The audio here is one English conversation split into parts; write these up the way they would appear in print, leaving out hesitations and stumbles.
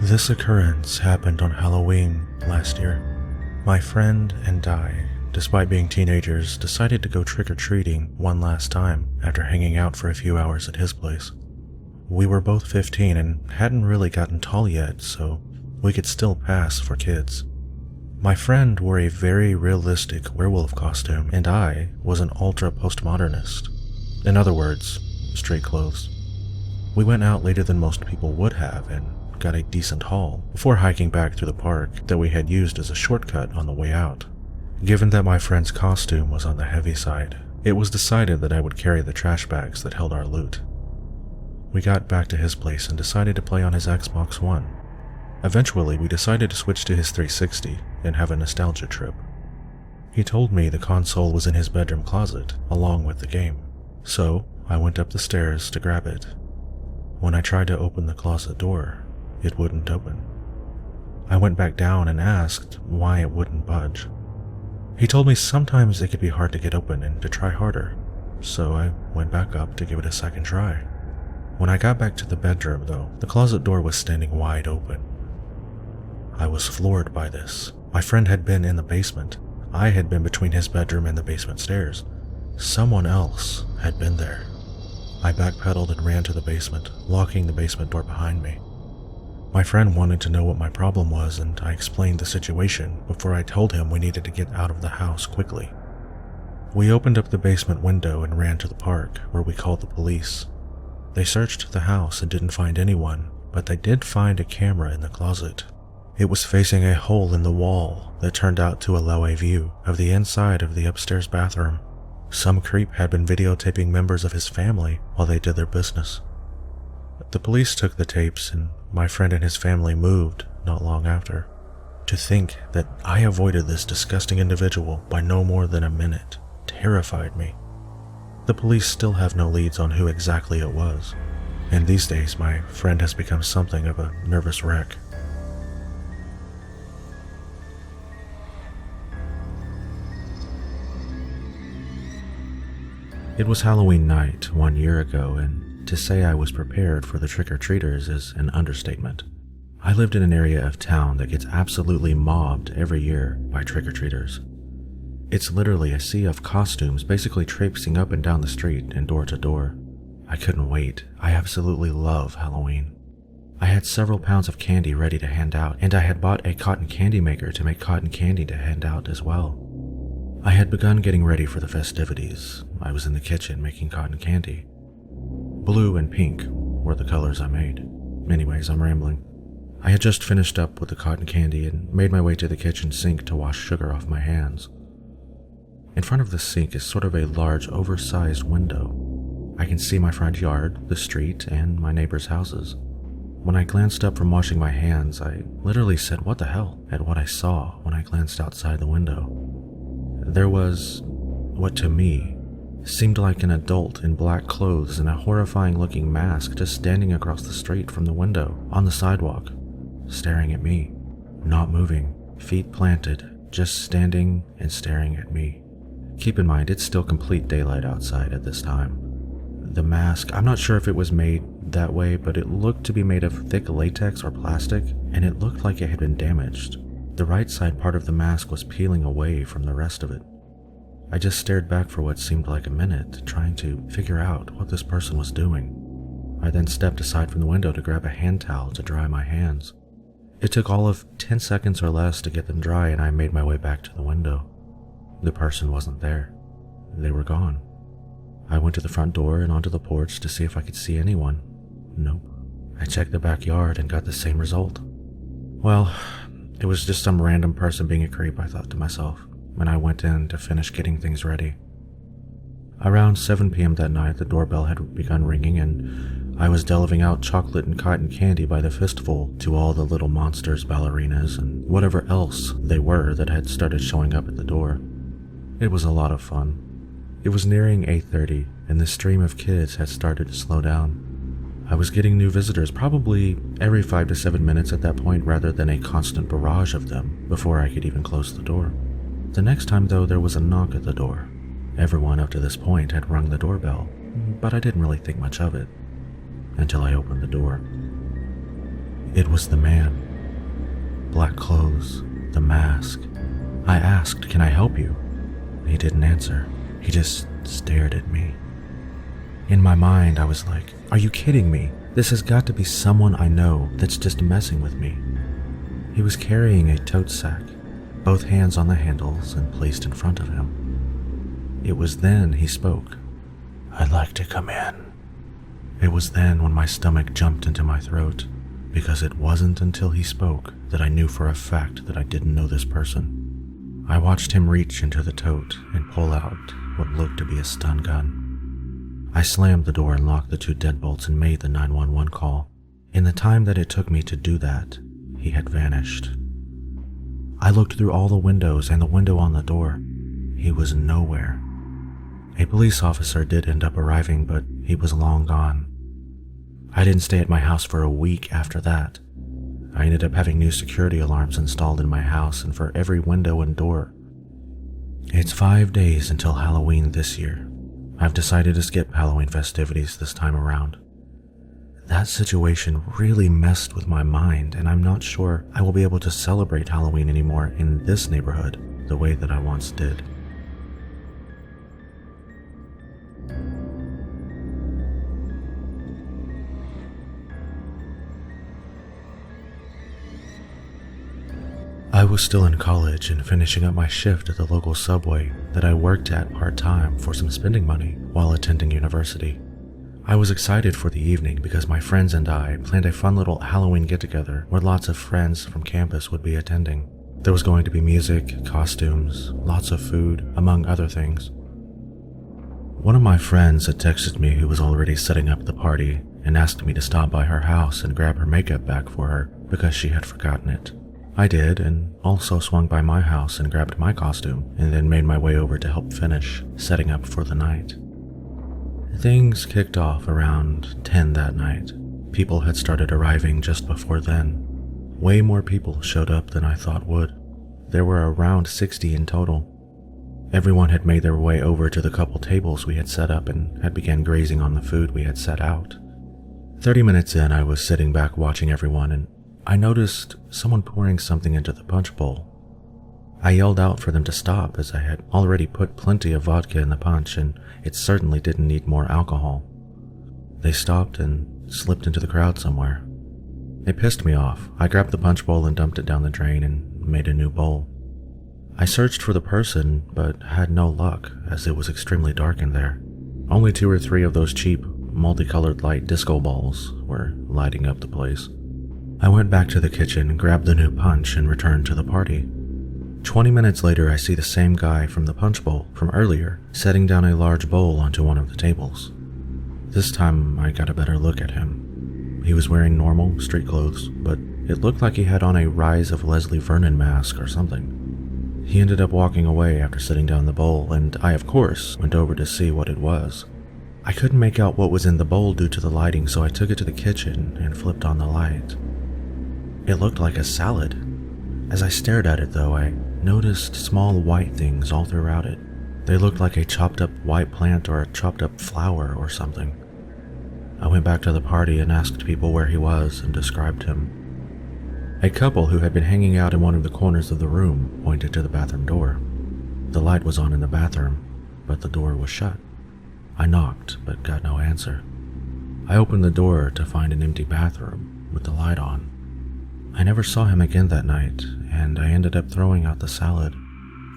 This occurrence happened on Halloween last year. My friend and I, despite being teenagers, decided to go trick-or-treating one last time after hanging out for a few hours at his place. We were both 15 and hadn't really gotten tall yet, so we could still pass for kids. My friend wore a very realistic werewolf costume, and I was an ultra-postmodernist. In other words, straight clothes. We went out later than most people would have and got a decent haul before hiking back through the park that we had used as a shortcut on the way out. Given that my friend's costume was on the heavy side, it was decided that I would carry the trash bags that held our loot. We got back to his place and decided to play on his Xbox One. Eventually, we decided to switch to his 360 and have a nostalgia trip. He told me the console was in his bedroom closet, along with the game, so I went up the stairs to grab it. When I tried to open the closet door, it wouldn't open. I went back down and asked why it wouldn't budge. He told me sometimes it could be hard to get open and to try harder, so I went back up to give it a second try. When I got back to the bedroom, though, the closet door was standing wide open. I was floored by this. My friend had been in the basement. I had been between his bedroom and the basement stairs. Someone else had been there. I backpedaled and ran to the basement, locking the basement door behind me. My friend wanted to know what my problem was, and I explained the situation before I told him we needed to get out of the house quickly. We opened up the basement window and ran to the park, where we called the police. They searched the house and didn't find anyone, but they did find a camera in the closet. It was facing a hole in the wall that turned out to allow a view of the inside of the upstairs bathroom. Some creep had been videotaping members of his family while they did their business. The police took the tapes, and my friend and his family moved not long after. To think that I avoided this disgusting individual by no more than a minute terrified me. The police still have no leads on who exactly it was, and these days my friend has become something of a nervous wreck. It was Halloween night 1 year ago, and to say I was prepared for the trick-or-treaters is an understatement. I lived in an area of town that gets absolutely mobbed every year by trick-or-treaters. It's literally a sea of costumes basically traipsing up and down the street and door to door. I couldn't wait. I absolutely love Halloween. I had several pounds of candy ready to hand out, and I had bought a cotton candy maker to make cotton candy to hand out as well. I had begun getting ready for the festivities. I was in the kitchen making cotton candy. Blue and pink were the colors I made. Anyways, I'm rambling. I had just finished up with the cotton candy and made my way to the kitchen sink to wash sugar off my hands. In front of the sink is sort of a large, oversized window. I can see my front yard, the street, and my neighbors' houses. When I glanced up from washing my hands, I literally said, "What the hell?" at what I saw when I glanced outside the window. There was what to me seemed like an adult in black clothes and a horrifying-looking mask just standing across the street from the window on the sidewalk, staring at me, not moving, feet planted, just standing and staring at me. Keep in mind, it's still complete daylight outside at this time. The mask, I'm not sure if it was made that way, but it looked to be made of thick latex or plastic, and it looked like it had been damaged. The right side part of the mask was peeling away from the rest of it. I just stared back for what seemed like a minute, trying to figure out what this person was doing. I then stepped aside from the window to grab a hand towel to dry my hands. It took all of 10 seconds or less to get them dry, and I made my way back to the window. The person wasn't there. They were gone. I went to the front door and onto the porch to see if I could see anyone. Nope. I checked the backyard and got the same result. Well, it was just some random person being a creep, I thought to myself, when I went in to finish getting things ready. Around 7 p.m. that night, the doorbell had begun ringing, and I was delving out chocolate and cotton candy by the fistful to all the little monsters, ballerinas, and whatever else they were that had started showing up at the door. It was a lot of fun. It was nearing 8:30, and the stream of kids had started to slow down. I was getting new visitors probably every 5 to 7 minutes at that point, rather than a constant barrage of them before I could even close the door. The next time, though, there was a knock at the door. Everyone up to this point had rung the doorbell, but I didn't really think much of it until I opened the door. It was the man. Black clothes, the mask. I asked, "Can I help you?" He didn't answer. He just stared at me. In my mind, I was like, "Are you kidding me? This has got to be someone I know that's just messing with me." He was carrying a tote sack, both hands on the handles and placed in front of him. It was then he spoke. "I'd like to come in." It was then when my stomach jumped into my throat, because it wasn't until he spoke that I knew for a fact that I didn't know this person. I watched him reach into the tote and pull out what looked to be a stun gun. I slammed the door and locked the 2 deadbolts and made the 911 call. In the time that it took me to do that, he had vanished. I looked through all the windows and the window on the door. He was nowhere. A police officer did end up arriving, but he was long gone. I didn't stay at my house for a week after that. I ended up having new security alarms installed in my house and for every window and door. It's 5 days until Halloween this year. I've decided to skip Halloween festivities this time around. That situation really messed with my mind, and I'm not sure I will be able to celebrate Halloween anymore in this neighborhood the way that I once did. I was still in college and finishing up my shift at the local subway that I worked at part-time for some spending money while attending university. I was excited for the evening because my friends and I planned a fun little Halloween get-together where lots of friends from campus would be attending. There was going to be music, costumes, lots of food, among other things. One of my friends had texted me who was already setting up the party and asked me to stop by her house and grab her makeup bag for her because she had forgotten it. I did, and also swung by my house and grabbed my costume, and then made my way over to help finish setting up for the night. Things kicked off around 10 that night. People had started arriving just before then. Way more people showed up than I thought would. There were around 60 in total. Everyone had made their way over to the couple tables we had set up and had begun grazing on the food we had set out. 30 minutes in, I was sitting back watching everyone, and I noticed someone pouring something into the punch bowl. I yelled out for them to stop as I had already put plenty of vodka in the punch and it certainly didn't need more alcohol. They stopped and slipped into the crowd somewhere. It pissed me off. I grabbed the punch bowl and dumped it down the drain and made a new bowl. I searched for the person but had no luck as it was extremely dark in there. Only 2 or 3 of those cheap, multicolored light disco balls were lighting up the place. I went back to the kitchen, grabbed the new punch, and returned to the party. 20 minutes later, I see the same guy from the punch bowl from earlier setting down a large bowl onto one of the tables. This time, I got a better look at him. He was wearing normal street clothes, but it looked like he had on a Rise of Leslie Vernon mask or something. He ended up walking away after setting down the bowl, and I, of course, went over to see what it was. I couldn't make out what was in the bowl due to the lighting, so I took it to the kitchen and flipped on the light. It looked like a salad. As I stared at it, though, I noticed small white things all throughout it. They looked like a chopped up white plant or a chopped up flower or something. I went back to the party and asked people where he was and described him. A couple who had been hanging out in one of the corners of the room pointed to the bathroom door. The light was on in the bathroom, but the door was shut. I knocked, but got no answer. I opened the door to find an empty bathroom with the light on. I never saw him again that night, and I ended up throwing out the salad.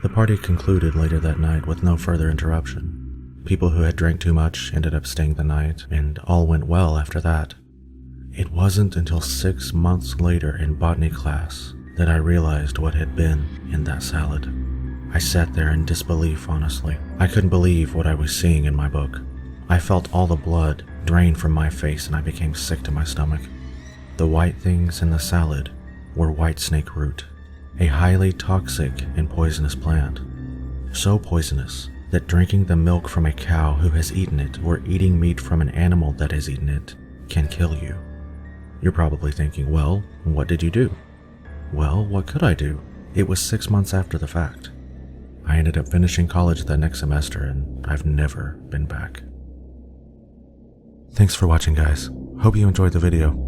The party concluded later that night with no further interruption. People who had drank too much ended up staying the night, and all went well after that. It wasn't until 6 months later in botany class that I realized what had been in that salad. I sat there in disbelief, honestly. I couldn't believe what I was seeing in my book. I felt all the blood drain from my face and I became sick to my stomach. The white things in the salad were white snake root, a highly toxic and poisonous plant. So poisonous that drinking the milk from a cow who has eaten it or eating meat from an animal that has eaten it can kill you. You're probably thinking, well, what did you do? Well, what could I do? It was 6 months after the fact. I ended up finishing college that next semester and I've never been back. Thanks for watching, guys. Hope you enjoyed the video.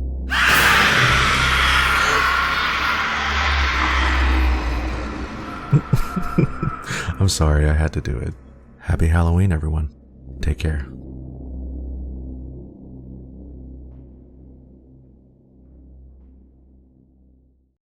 sorry I had to do it. Happy Halloween, everyone. Take care.